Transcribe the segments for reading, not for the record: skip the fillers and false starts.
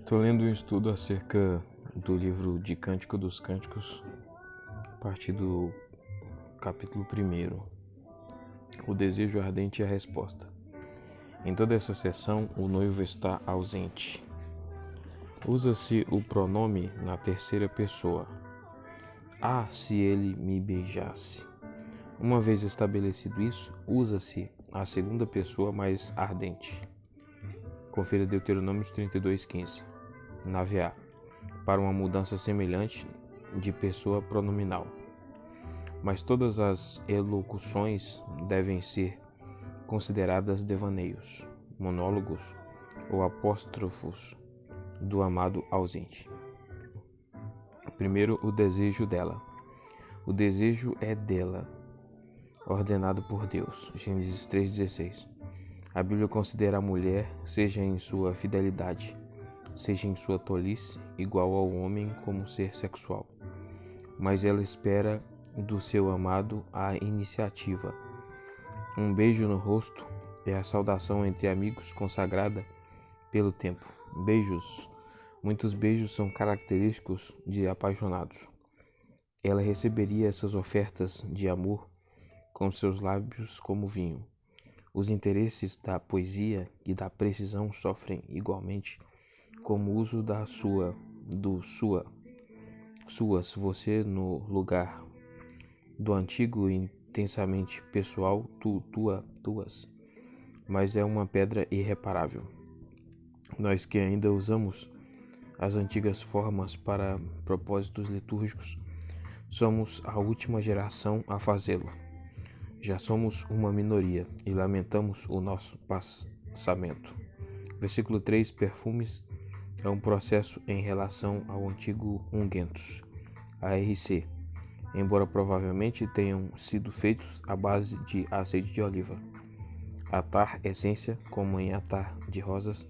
Estou lendo um estudo acerca do livro de Cântico dos Cânticos, a partir do capítulo 1, o desejo ardente e a resposta. Em toda essa sessão, o noivo está ausente. Usa-se o pronome na terceira pessoa. Ah, se ele me beijasse. Uma vez estabelecido isso, usa-se a segunda pessoa mais ardente. Confira Deuteronômio 32:15. Na VA, para uma mudança semelhante de pessoa pronominal. Mas todas as elocuções devem ser consideradas devaneios, monólogos ou apóstrofos do amado ausente. Primeiro, o desejo dela. O desejo é dela, ordenado por Deus. Gênesis 3:16. A Bíblia considera a mulher, seja em sua fidelidade, seja em sua tolice, igual ao homem como ser sexual. Mas ela espera do seu amado a iniciativa. Um beijo no rosto é a saudação entre amigos consagrada pelo tempo. Muitos beijos são característicos de apaixonados. Ela receberia essas ofertas de amor com seus lábios como vinho. Os interesses da poesia e da precisão sofrem igualmente como o uso suas, você no lugar do antigo intensamente pessoal, tuas, mas é uma pedra irreparável. Nós que ainda usamos as antigas formas para propósitos litúrgicos, somos a última geração a fazê-lo. Já somos uma minoria e lamentamos o nosso passamento. Versículo 3, perfumes é um processo em relação ao antigo unguentos, ARC, embora provavelmente tenham sido feitos à base de azeite de oliva. Atar, essência, como em atar de rosas,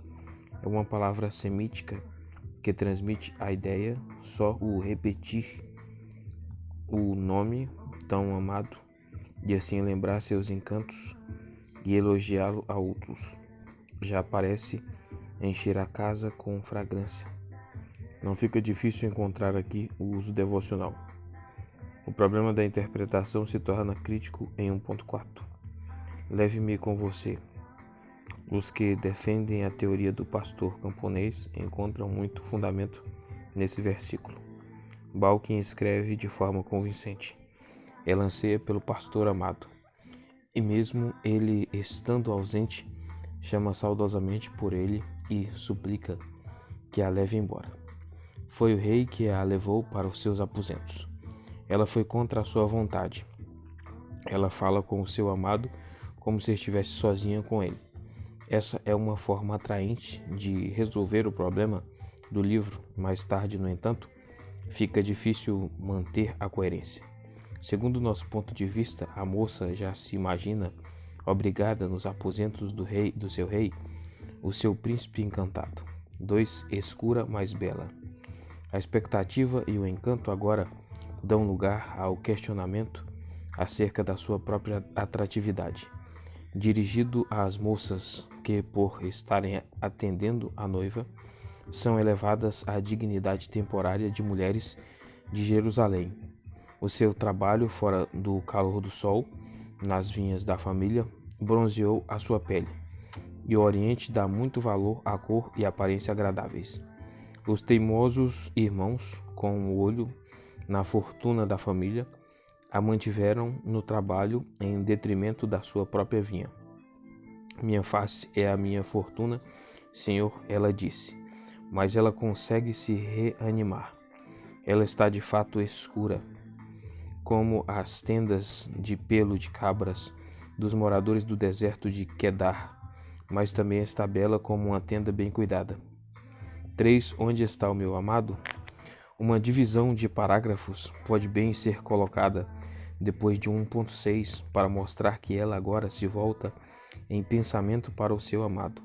é uma palavra semítica que transmite a ideia, só o repetir o nome tão amado e assim lembrar seus encantos e elogiá-lo a outros. Já parece encher a casa com fragrância. Não fica difícil encontrar aqui o uso devocional. O problema da interpretação se torna crítico em 1.4. Leve-me com você. Os que defendem a teoria do pastor camponês encontram muito fundamento nesse versículo. Balkin escreve de forma convincente. Ela anseia pelo pastor amado. E mesmo ele estando ausente, chama saudosamente por ele e suplica que a leve embora. Foi o rei que a levou para os seus aposentos. Ela foi contra a sua vontade. Ela fala com o seu amado como se estivesse sozinha com ele. Essa é uma forma atraente de resolver o problema do livro. Mais tarde, no entanto, fica difícil manter a coerência. Segundo nosso ponto de vista, a moça já se imagina obrigada nos aposentos do seu rei, o seu príncipe encantado. 2. Escura, mais bela. A expectativa e o encanto agora dão lugar ao questionamento acerca da sua própria atratividade, dirigido às moças que, por estarem atendendo a noiva, são elevadas à dignidade temporária de mulheres de Jerusalém. O seu trabalho fora do calor do sol, nas vinhas da família, bronzeou a sua pele, e o Oriente dá muito valor à cor e aparência agradáveis. Os teimosos irmãos, com o olho na fortuna da família, a mantiveram no trabalho em detrimento da sua própria vinha. Minha face é a minha fortuna, Senhor, ela disse, mas ela consegue se reanimar. Ela está de fato escura, como as tendas de pelo de cabras dos moradores do deserto de Quedar, mas também está bela como uma tenda bem cuidada. 3. Onde está o meu amado? Uma divisão de parágrafos pode bem ser colocada depois de 1.6 para mostrar que ela agora se volta em pensamento para o seu amado.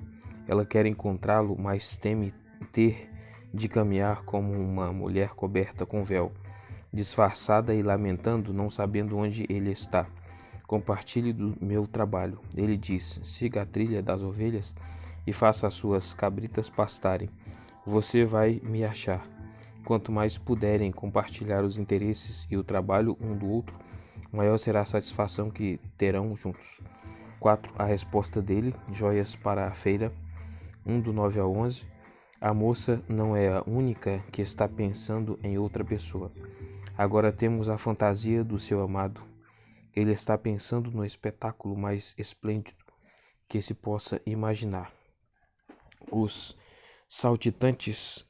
Ela quer encontrá-lo, mas teme ter de caminhar como uma mulher coberta com véu, disfarçada e lamentando, não sabendo onde ele está. Compartilhe do meu trabalho. Ele diz, siga a trilha das ovelhas e faça as suas cabritas pastarem. você vai me achar. Quanto mais puderem compartilhar os interesses e o trabalho um do outro, maior será a satisfação que terão juntos. 4. A resposta dele, joias para a feira, 1 do 9 ao 11. A moça não é a única que está pensando em outra pessoa. Agora temos a fantasia do seu amado. Ele está pensando no espetáculo mais esplêndido que se possa imaginar. Os saltitantes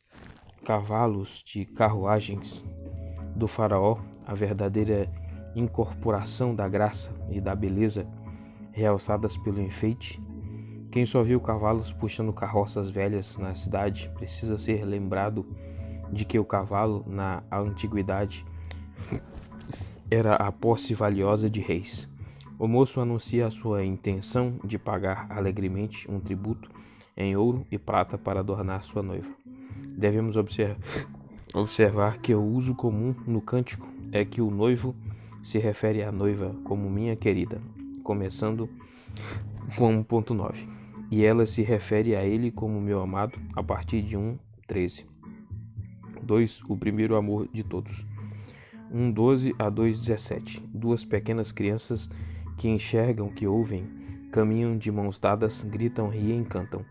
cavalos de carruagens do faraó, a verdadeira incorporação da graça e da beleza, realçadas pelo enfeite. Quem só viu cavalos puxando carroças velhas na cidade precisa ser lembrado de que o cavalo, na antiguidade, era a posse valiosa de reis. O moço anuncia a sua intenção de pagar alegremente um tributo em ouro e prata para adornar sua noiva. Devemos observar que o uso comum no cântico é que o noivo se refere à noiva como minha querida, começando com 1.9, e ela se refere a ele como meu amado a partir de 1.13. 2. O primeiro amor de todos. 1.12 a 2.17. Duas pequenas crianças que enxergam, que ouvem, caminham de mãos dadas, gritam, riem e cantam.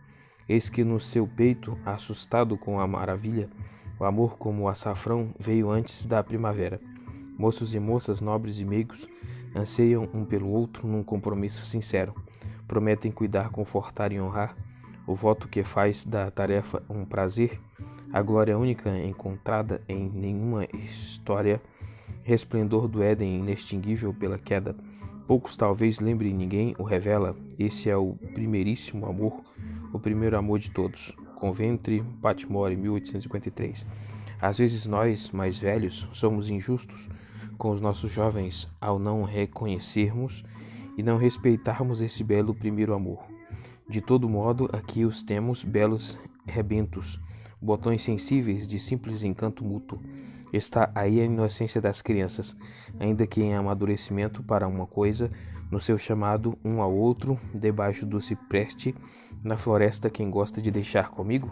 Eis que no seu peito, assustado com a maravilha, o amor como o açafrão veio antes da primavera. Moços e moças, nobres e meigos, anseiam um pelo outro num compromisso sincero. Prometem cuidar, confortar e honrar. O voto que faz da tarefa um prazer, a glória única encontrada em nenhuma história, resplendor do Éden inextinguível pela queda. Poucos talvez lembrem, ninguém o revela. Esse é o primeiríssimo amor, o primeiro amor de todos. Coventry Patmore, 1853. Às vezes nós, mais velhos, somos injustos com os nossos jovens ao não reconhecermos e não respeitarmos esse belo primeiro amor. De todo modo, aqui os temos, belos rebentos, botões sensíveis de simples encanto mútuo. Está aí a inocência das crianças, ainda que em amadurecimento para uma coisa, no seu chamado um ao outro, debaixo do cipreste, na floresta. Quem gosta de deixar comigo?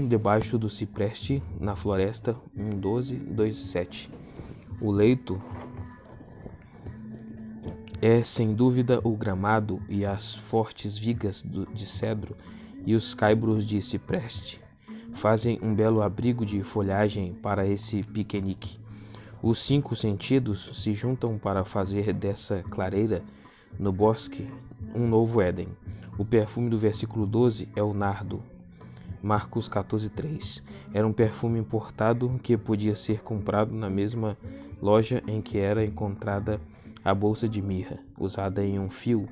Debaixo do cipreste, na floresta, 1.12, 2.7. O leito é sem dúvida o gramado e as fortes vigas de cedro e os caibros de cipreste fazem um belo abrigo de folhagem para esse piquenique. Os 5 sentidos se juntam para fazer dessa clareira no bosque um novo Éden. O perfume do versículo 12 é o nardo. Marcos 14:3. Era um perfume importado que podia ser comprado na mesma loja em que era encontrada a bolsa de mirra, usada em um fio,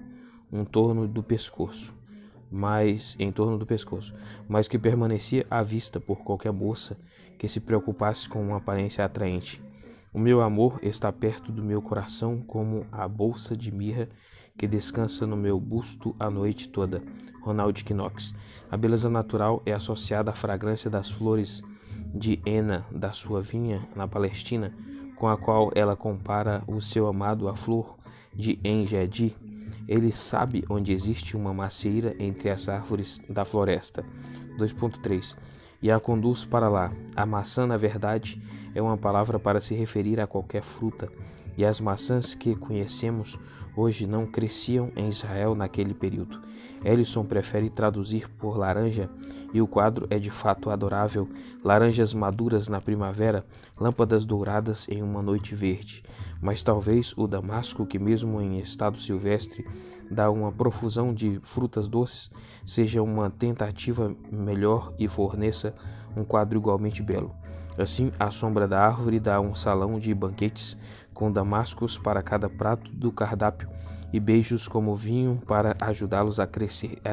em torno do pescoço, mas que permanecia à vista por qualquer moça que se preocupasse com uma aparência atraente. O meu amor está perto do meu coração como a bolsa de mirra que descansa no meu busto a noite toda. Ronald Knox. A beleza natural é associada à fragrância das flores de henna da sua vinha na Palestina, com a qual ela compara o seu amado à flor de Engedi. Ele sabe onde existe uma macieira entre as árvores da floresta. 2.3. E a conduz para lá. A maçã, na verdade, é uma palavra para se referir a qualquer fruta, e as maçãs que conhecemos hoje não cresciam em Israel naquele período. Ellison prefere traduzir por laranja, e o quadro é de fato adorável. Laranjas maduras na primavera, lâmpadas douradas em uma noite verde. Mas talvez o damasco, que mesmo em estado silvestre dá uma profusão de frutas doces, seja uma tentativa melhor e forneça um quadro igualmente belo. Assim, a sombra da árvore dá um salão de banquetes com damascos para cada prato do cardápio e beijos como vinho para ajudá-los a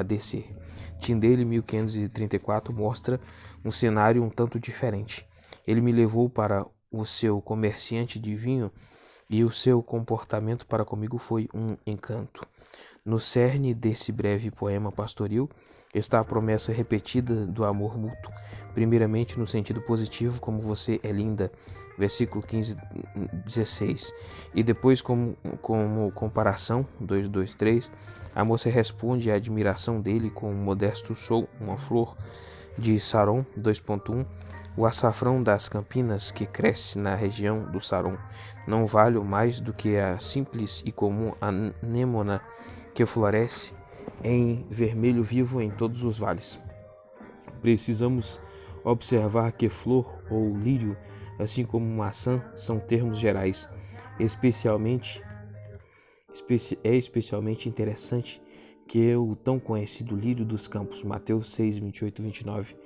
descer. Tyndale, 1534, mostra um cenário um tanto diferente. Ele me levou para o seu comerciante de vinho e o seu comportamento para comigo foi um encanto. No cerne desse breve poema pastoril está a promessa repetida do amor mútuo, primeiramente no sentido positivo, como você é linda, versículo 15:16, e depois como comparação, 2:3, a moça responde à admiração dele com um modesto sou, uma flor, de Saron. 2.1 O açafrão das campinas que cresce na região do Saron não vale mais do que a simples e comum anêmona que floresce em vermelho vivo em todos os vales. Precisamos observar que flor ou lírio, assim como maçã, são termos gerais. Especialmente interessante que o tão conhecido lírio dos campos, Mateus 6, 28 e 29,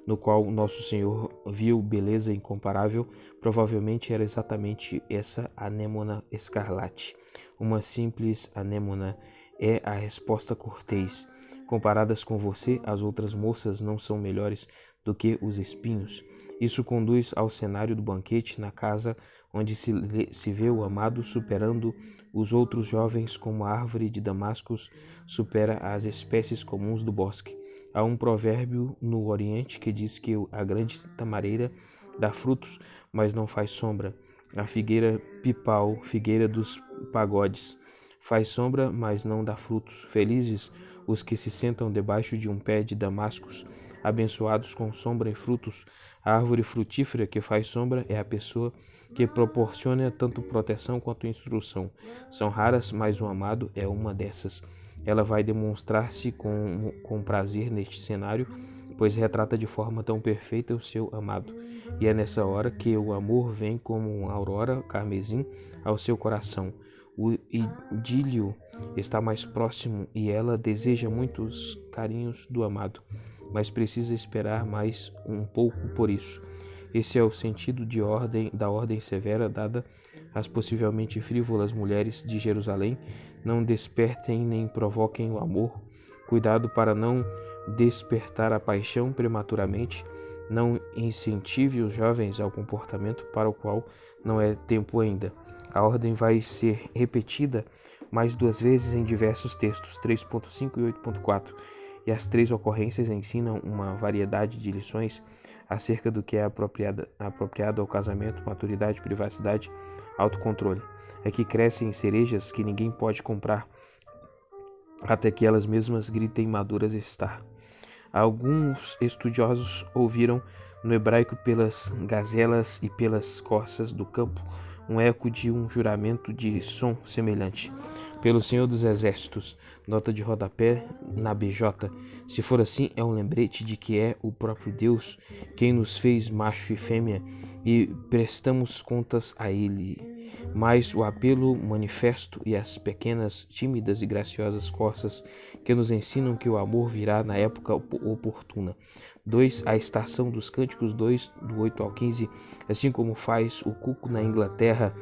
no qual nosso Senhor viu beleza incomparável, provavelmente era exatamente essa anêmona escarlate. Uma simples anêmona é a resposta cortês. Comparadas com você, as outras moças não são melhores do que os espinhos. Isso conduz ao cenário do banquete na casa onde se vê o amado superando os outros jovens como a árvore de Damascus supera as espécies comuns do bosque. Há um provérbio no Oriente que diz que a grande tamareira dá frutos, mas não faz sombra. A figueira pipal, figueira dos pagodes, faz sombra, mas não dá frutos. Felizes os que se sentam debaixo de um pé de damascos, abençoados com sombra e frutos. A árvore frutífera que faz sombra é a pessoa que proporciona tanto proteção quanto instrução. São raras, mas o amado é uma dessas. Ela vai demonstrar-se com prazer neste cenário, pois retrata de forma tão perfeita o seu amado. E é nessa hora que o amor vem como uma aurora carmesim ao seu coração. O idílio está mais próximo e ela deseja muitos carinhos do amado, mas precisa esperar mais um pouco por isso. Esse é o sentido da ordem severa dada às possivelmente frívolas mulheres de Jerusalém. Não despertem nem provoquem o amor. Cuidado para não despertar a paixão prematuramente. Não incentive os jovens ao comportamento para o qual não é tempo ainda. A ordem vai ser repetida mais 2 vezes em diversos textos, 3.5 e 8.4, e as 3 ocorrências ensinam uma variedade de lições acerca do que é apropriado ao casamento, maturidade, privacidade, autocontrole. Aqui crescem cerejas que ninguém pode comprar, até que elas mesmas gritem maduras estar. Alguns estudiosos ouviram no hebraico pelas gazelas e pelas corças do campo um eco de um juramento de som semelhante. Pelo Senhor dos Exércitos, nota de rodapé na BJ. Se for assim, é um lembrete de que é o próprio Deus quem nos fez macho e fêmea e prestamos contas a Ele. Mas o apelo manifesto e as pequenas, tímidas e graciosas corças que nos ensinam que o amor virá na época oportuna. 2. A estação dos cânticos 2, do 8 ao 15, assim como faz o cuco na Inglaterra,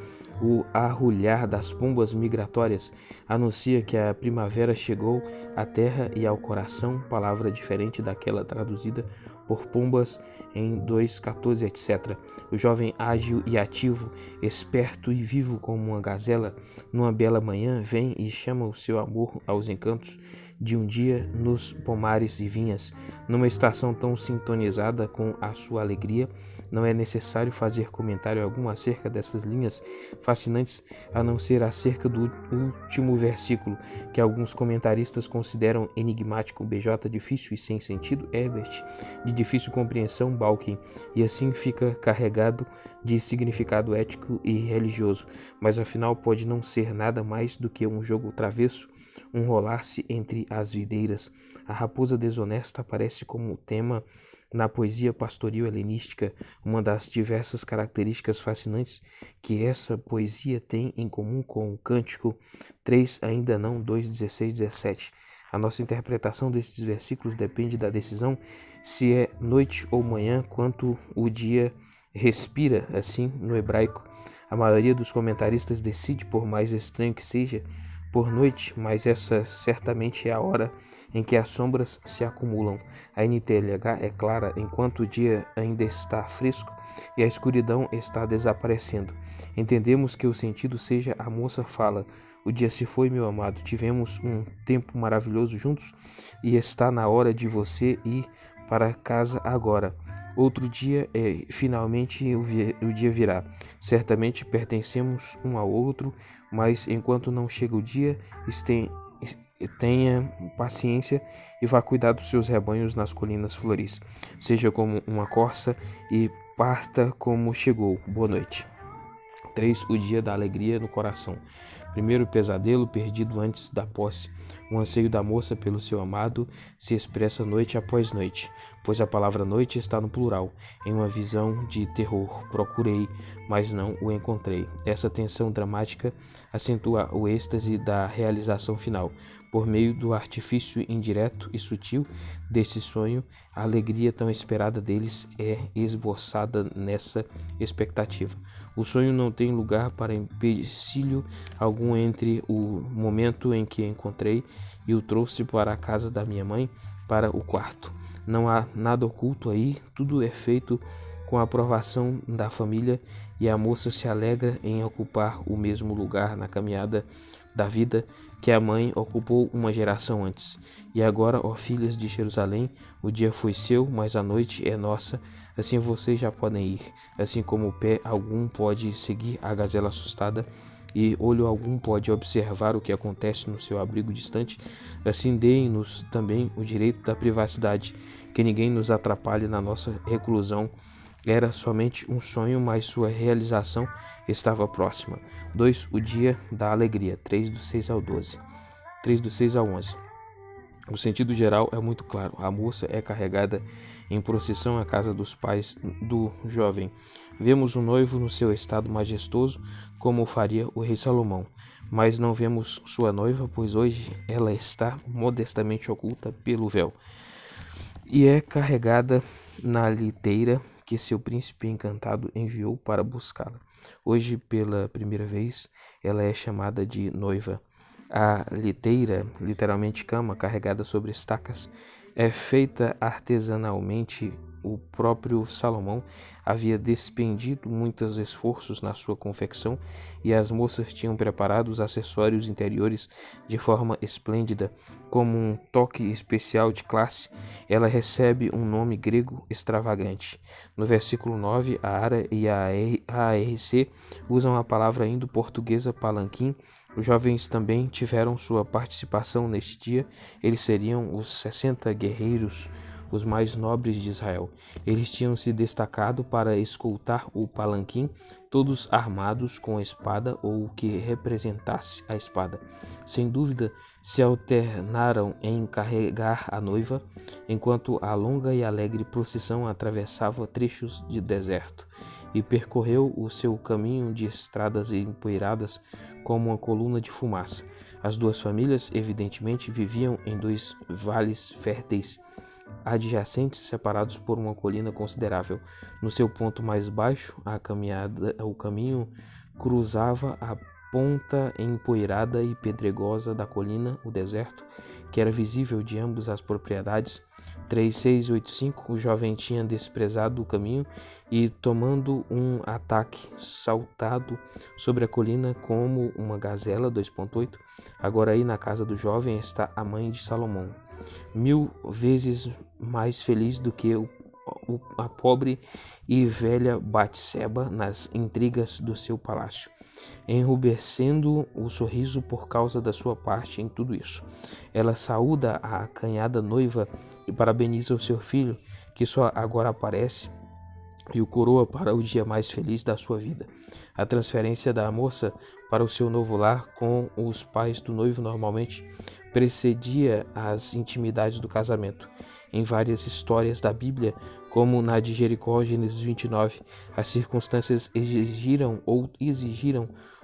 o arrulhar das pombas migratórias anuncia que a primavera chegou à terra e ao coração, palavra diferente daquela traduzida por pombas em 2:14, etc. O jovem ágil e ativo, esperto e vivo como uma gazela, numa bela manhã vem e chama o seu amor aos encantos de um dia nos pomares e vinhas. Numa estação tão sintonizada com a sua alegria, não é necessário fazer comentário algum acerca dessas linhas fascinantes, a não ser acerca do último versículo, que alguns comentaristas consideram enigmático. BJ difícil e sem sentido, Herbert de difícil compreensão, Balkin, e assim fica carregado de significado ético e religioso, mas afinal pode não ser nada mais do que um jogo travesso, um rolar-se entre as videiras. A raposa desonesta aparece como tema na poesia pastoril helenística, uma das diversas características fascinantes que essa poesia tem em comum com o Cântico 3, ainda não 2:16, 17. A nossa interpretação destes versículos depende da decisão se é noite ou manhã, quanto o dia respira, assim, no hebraico. A maioria dos comentaristas decide, por mais estranho que seja, por noite, mas essa certamente é a hora em que as sombras se acumulam. A NTLH é clara enquanto o dia ainda está fresco e a escuridão está desaparecendo. Entendemos que o sentido seja: a moça fala, o dia se foi, meu amado, tivemos um tempo maravilhoso juntos e está na hora de você ir para casa agora. Outro dia finalmente o dia virá. Certamente pertencemos um ao outro, mas enquanto não chega o dia, tenha paciência e vá cuidar dos seus rebanhos nas colinas floris. Seja como uma corça e parta como chegou. Boa noite. 3. O dia da alegria no coração. Primeiro pesadelo perdido antes da posse. O anseio da moça pelo seu amado se expressa noite após noite, pois a palavra noite está no plural. Em uma visão de terror, procurei, mas não o encontrei. Essa tensão dramática acentua o êxtase da realização final. Por meio do artifício indireto e sutil desse sonho, a alegria tão esperada deles é esboçada nessa expectativa. O sonho não tem lugar para empecilho algum entre o momento em que encontrei e o trouxe para a casa da minha mãe, para o quarto. Não há nada oculto aí, tudo é feito com a aprovação da família e a moça se alegra em ocupar o mesmo lugar na caminhada da vida que a mãe ocupou uma geração antes. E agora, ó filhas de Jerusalém, o dia foi seu, mas a noite é nossa. Assim vocês já podem ir, assim como o pé algum pode seguir a gazela assustada e olho algum pode observar o que acontece no seu abrigo distante, assim deem-nos também o direito da privacidade, que ninguém nos atrapalhe na nossa reclusão. Era somente um sonho, mas sua realização estava próxima. 2. O dia da alegria. 3 do 6 ao 12. 3 do 6 ao 11. O sentido geral é muito claro. A moça é carregada em procissão à casa dos pais do jovem. Vemos o noivo no seu estado majestoso, como faria o rei Salomão. Mas não vemos sua noiva, pois hoje ela está modestamente oculta pelo véu. E é carregada na liteira que seu príncipe encantado enviou para buscá-la. Hoje, pela primeira vez, ela é chamada de noiva. A liteira, literalmente cama, carregada sobre estacas, é feita artesanalmente. O próprio Salomão havia despendido muitos esforços na sua confecção e as moças tinham preparado os acessórios interiores de forma esplêndida. Como um toque especial de classe, ela recebe um nome grego extravagante. No versículo 9, a ARA e a ARC usam a palavra indo-portuguesa palanquim. Os jovens também tiveram sua participação neste dia. Eles seriam os 60 guerreiros, os mais nobres de Israel. Eles tinham se destacado para escoltar o palanquim, todos armados com a espada ou o que representasse a espada. Sem dúvida, se alternaram em carregar a noiva, enquanto a longa e alegre procissão atravessava trechos de deserto e percorreu o seu caminho de estradas empoeiradas como uma coluna de fumaça. As duas famílias, evidentemente, viviam em dois vales férteis adjacentes, separados por uma colina considerável. No seu ponto mais baixo, o caminho cruzava a ponta empoeirada e pedregosa da colina, o deserto, que era visível de ambas as propriedades. 3685, o jovem tinha desprezado o caminho e, tomando um ataque, saltado sobre a colina como uma gazela. 2.8. Agora aí na casa do jovem está a mãe de Salomão, 1000 vezes mais feliz do que a pobre e velha Batseba nas intrigas do seu palácio, enrubescendo o sorriso por causa da sua parte em tudo isso. Ela saúda a acanhada noiva e parabeniza o seu filho, que só agora aparece, e o coroa para o dia mais feliz da sua vida. A transferência da moça para o seu novo lar com os pais do noivo normalmente precedia as intimidades do casamento. Em várias histórias da Bíblia, como na de Jericó, Gênesis 29, as circunstâncias exigiram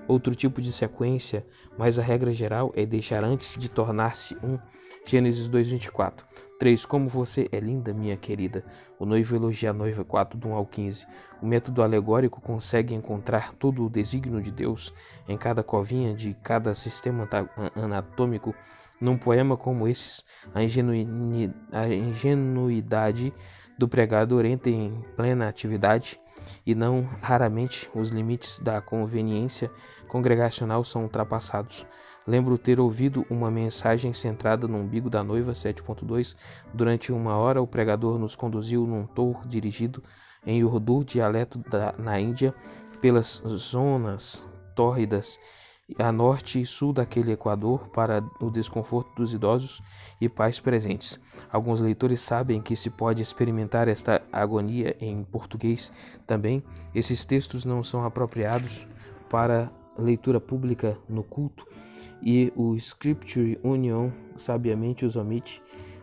outro tipo de sequência, mas a regra geral é deixar antes de tornar-se um. Gênesis 2:24. 3. Como você é linda, minha querida. O noivo elogia a noiva. 4, do 1 ao 15. O método alegórico consegue encontrar todo o desígnio de Deus em cada covinha de cada sistema anatômico. Num poema como esses, a ingenuidade do pregador entra em plena atividade e não raramente os limites da conveniência congregacional são ultrapassados. Lembro ter ouvido uma mensagem centrada no umbigo da noiva. 7.2. Durante 1 hora, o pregador nos conduziu num tour dirigido em Urdu, dialeto na Índia, pelas zonas tórridas a norte e sul daquele Equador para o desconforto dos idosos e pais presentes. Alguns leitores sabem que se pode experimentar esta agonia em português também. Esses textos não são apropriados para leitura pública no culto e o Scripture Union sabiamente os omite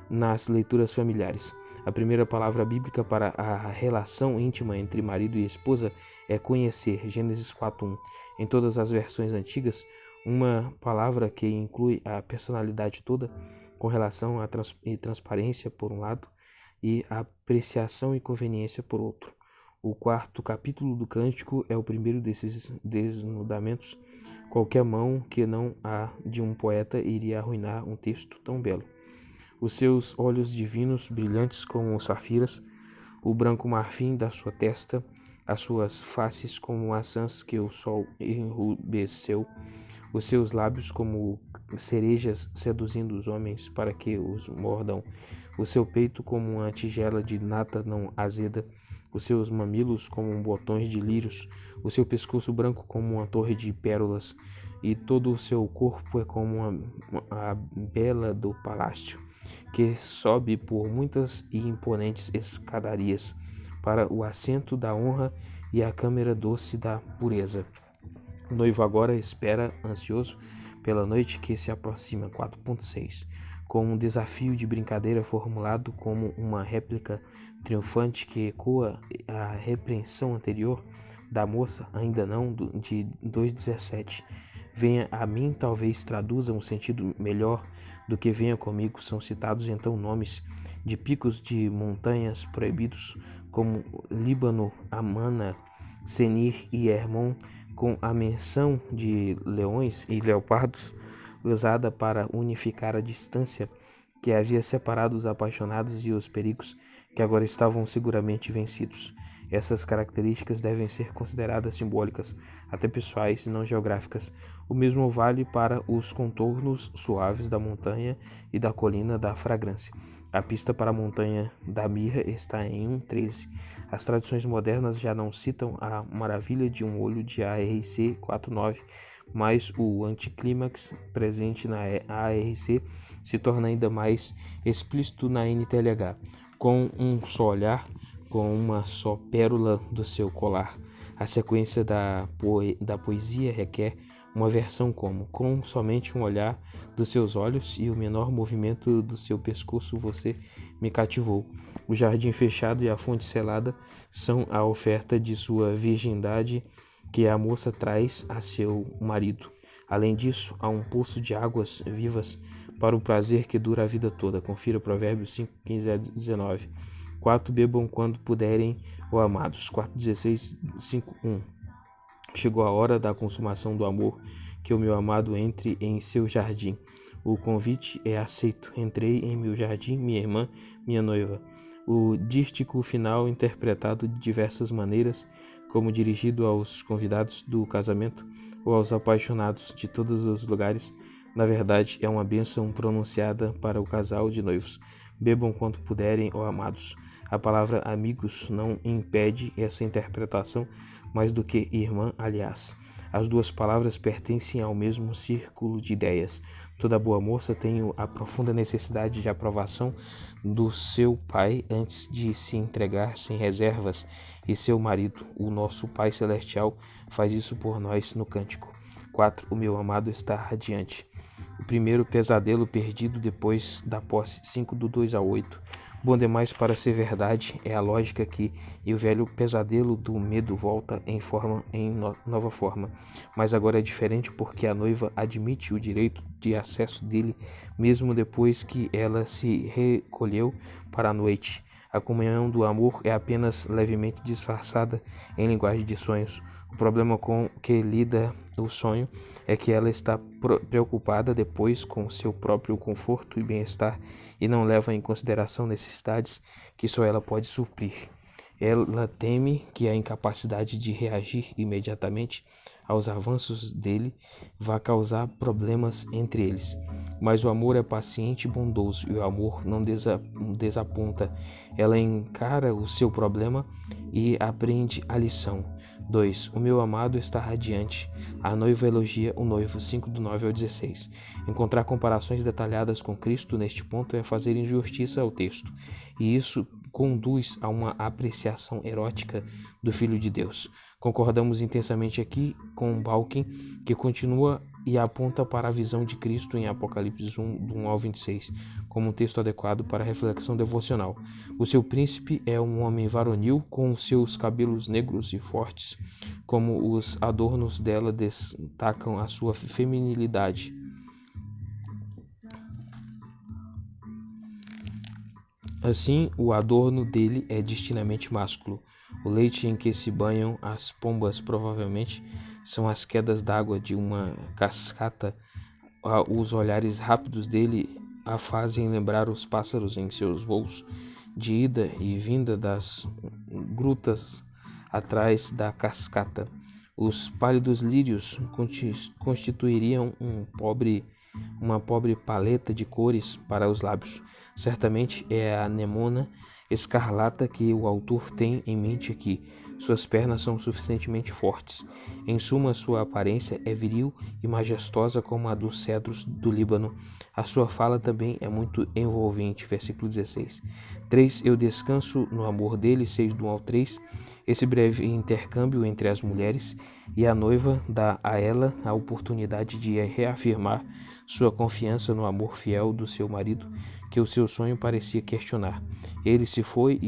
nas leituras familiares. A primeira palavra bíblica para a relação íntima entre marido e esposa é conhecer, Gênesis 4:1. Em todas as versões antigas, uma palavra que inclui a personalidade toda, com relação à transparência por um lado e a apreciação e conveniência por outro. O quarto capítulo do Cântico é o primeiro desses desnudamentos. Qualquer mão que não a de um poeta iria arruinar um texto tão belo. Os seus olhos divinos, brilhantes como safiras, o branco marfim da sua testa, as suas faces como maçãs que o sol enrubesceu, os seus lábios como cerejas seduzindo os homens para que os mordam, o seu peito como uma tigela de nata não azeda, os seus mamilos como botões de lírios, o seu pescoço branco como uma torre de pérolas, e todo o seu corpo é como a bela do palácio, que sobe por muitas e imponentes escadarias para o assento da honra e a câmara doce da pureza. O noivo agora espera, ansioso, pela noite que se aproxima. 4.6. Com um desafio de brincadeira formulado como uma réplica triunfante que ecoa a repreensão anterior da moça, ainda não, de 2.17. Venha a mim talvez traduza um sentido melhor do que venha comigo. São citados então nomes de picos de montanhas proibidos como Líbano, Amana, Senir e Hermon, com a menção de leões e leopardos usada para unificar a distância que havia separado os apaixonados e os perigos que agora estavam seguramente vencidos. Essas características devem ser consideradas simbólicas, até pessoais e não geográficas. O mesmo vale para os contornos suaves da montanha e da colina da fragrância. A pista para a montanha da mirra está em 1.13. As tradições modernas já não citam a maravilha de um olho de ARC 4.9, mas o anticlímax presente na ARC se torna ainda mais explícito na NTLH. Com um só olhar, com uma só pérola do seu colar. A sequência da poesia requer uma versão como: com somente um olhar dos seus olhos e o menor movimento do seu pescoço você me cativou. O jardim fechado e a fonte selada são a oferta de sua virgindade que a moça traz a seu marido. Além disso, há um poço de águas vivas para o prazer que dura a vida toda. Confira Provérbios 5:15-19. 4. Bebam quando puderem, ó amados. 4:16, 5:1. Chegou a hora da consumação do amor, que o meu amado entre em seu jardim. O convite é aceito. Entrei em meu jardim, minha irmã, minha noiva. O dístico final, interpretado de diversas maneiras, como dirigido aos convidados do casamento ou aos apaixonados de todos os lugares, na verdade é uma bênção pronunciada para o casal de noivos. Bebam quanto puderem, ó amados. A palavra amigos não impede essa interpretação mais do que irmã, aliás. As duas palavras pertencem ao mesmo círculo de ideias. Toda boa moça tem a profunda necessidade de aprovação do seu pai antes de se entregar sem reservas, e seu marido, o nosso Pai Celestial, faz isso por nós no cântico. 4. O meu amado está radiante. O primeiro pesadelo perdido depois da posse. 5:2-8. Bom demais para ser verdade é a lógica que e o velho pesadelo do medo volta em nova forma. Mas agora é diferente porque a noiva admite o direito de acesso dele mesmo depois que ela se recolheu para a noite. A comunhão do amor é apenas levemente disfarçada em linguagem de sonhos. O problema com que lida o sonho é que ela está preocupada depois com seu próprio conforto e bem-estar e não leva em consideração necessidades que só ela pode suprir. Ela teme que a incapacidade de reagir imediatamente aos avanços dele vá causar problemas entre eles. Mas o amor é paciente e bondoso, e o amor não desaponta. Ela encara o seu problema e aprende a lição. 2. O meu amado está radiante. A noiva elogia o noivo. 5:9-16. Encontrar comparações detalhadas com Cristo neste ponto é fazer injustiça ao texto, e isso conduz a uma apreciação erótica do Filho de Deus. Concordamos intensamente aqui com Balkin, que continua e aponta para a visão de Cristo em Apocalipse 1:1-26, como um texto adequado para a reflexão devocional. O seu príncipe é um homem varonil, com seus cabelos negros e fortes, como os adornos dela destacam a sua feminilidade. Assim, o adorno dele é distintivamente másculo. O leite em que se banham as pombas provavelmente são as quedas d'água de uma cascata. Os olhares rápidos dele a fazem lembrar os pássaros em seus voos de ida e vinda das grutas atrás da cascata. Os pálidos lírios constituiriam uma pobre paleta de cores para os lábios. Certamente é a anemona escarlata que o autor tem em mente aqui. Suas pernas são suficientemente fortes. Em suma, sua aparência é viril e majestosa como a dos cedros do Líbano. A sua fala também é muito envolvente. Versículo 16. 3. Eu descanso no amor dele. 6:1-3. Esse breve intercâmbio entre as mulheres e a noiva dá a ela a oportunidade de reafirmar sua confiança no amor fiel do seu marido, que o seu sonho parecia questionar. Ele se foi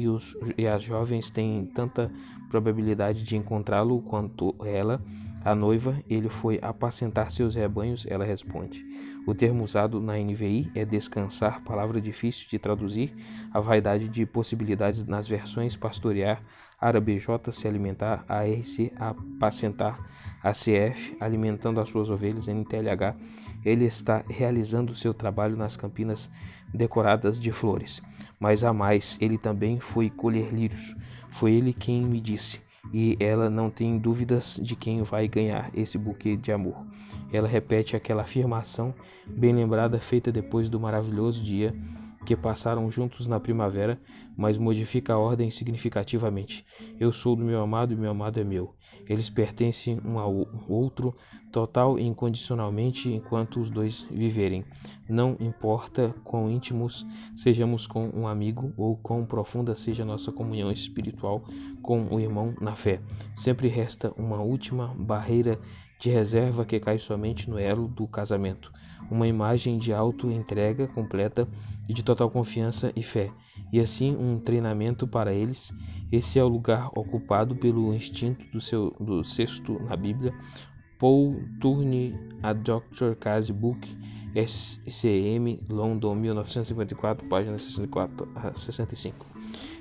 e as jovens têm tanta probabilidade de encontrá-lo quanto ela. A noiva, ele foi apacentar seus rebanhos, ela responde. O termo usado na NVI é descansar, palavra difícil de traduzir, a vaidade de possibilidades nas versões pastorear, árabe J, se alimentar, ARC, apacentar, ACF, alimentando as suas ovelhas, NTLH, ele está realizando seu trabalho nas campinas decoradas de flores. Mas a mais, ele também foi colher lírios. Foi ele quem me disse, e ela não tem dúvidas de quem vai ganhar esse buquê de amor. Ela repete aquela afirmação bem lembrada feita depois do maravilhoso dia que passaram juntos na primavera, mas modifica a ordem significativamente. Eu sou do meu amado e meu amado é meu. Eles pertencem um ao outro total e incondicionalmente enquanto os dois viverem. Não importa quão íntimos sejamos com um amigo ou quão profunda seja nossa comunhão espiritual com o irmão na fé. Sempre resta uma última barreira de reserva que cai somente no elo do casamento. Uma imagem de auto-entrega completa e de total confiança e fé, e assim um treinamento para eles. Esse é o lugar ocupado pelo instinto do sexto na Bíblia. Paul Turne, A Dr. Case Book, SCM, London, 1954, página 64 a 65.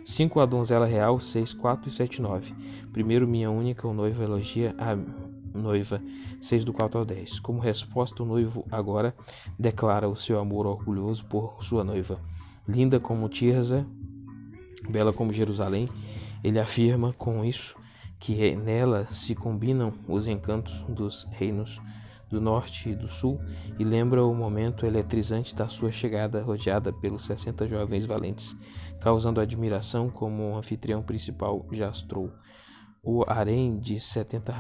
5. A Donzela Real, 6:4 e 7:9. Primeiro, minha única, o noivo elogia a noiva, 6:4-10. Como resposta, o noivo agora declara o seu amor orgulhoso por sua noiva. Linda como Tirza, bela como Jerusalém, ele afirma com isso que nela se combinam os encantos dos reinos do norte e do sul, e lembra o momento eletrizante da sua chegada rodeada pelos 60 jovens valentes, causando admiração como o anfitrião principal jastrou. O harém de 60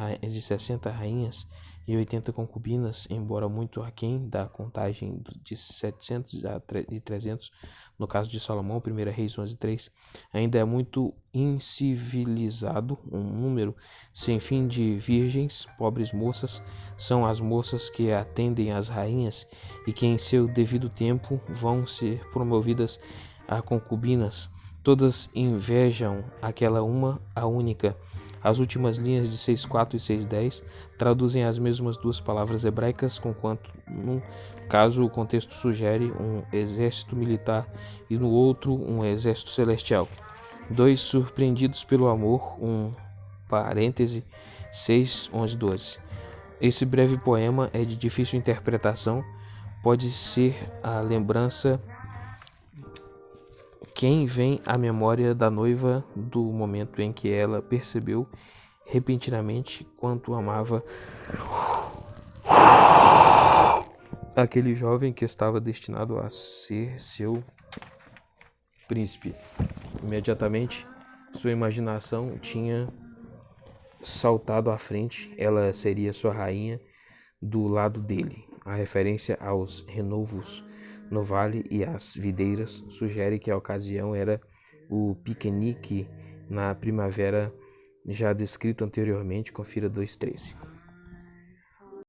rainhas e 80 concubinas, embora muito aquém da contagem de 700 e 300, no caso de Salomão, 1 Reis 11:3, ainda é muito incivilizado. Um número sem fim de virgens, pobres moças, são as moças que atendem às rainhas e que em seu devido tempo vão ser promovidas a concubinas. Todas invejam aquela uma, a única. As últimas linhas de 6:4 e 6:10 traduzem as mesmas duas palavras hebraicas, conquanto num caso o contexto sugere um exército militar e no outro um exército celestial. 2. Surpreendidos pelo amor, 6:11-12. Esse breve poema é de difícil interpretação, pode ser a lembrança quem vem à memória da noiva do momento em que ela percebeu repentinamente quanto amava aquele jovem que estava destinado a ser seu príncipe. Imediatamente, sua imaginação tinha saltado à frente, ela seria sua rainha do lado dele. A referência aos renovos no vale e às videiras sugere que a ocasião era o piquenique na primavera já descrito anteriormente, confira 2.13.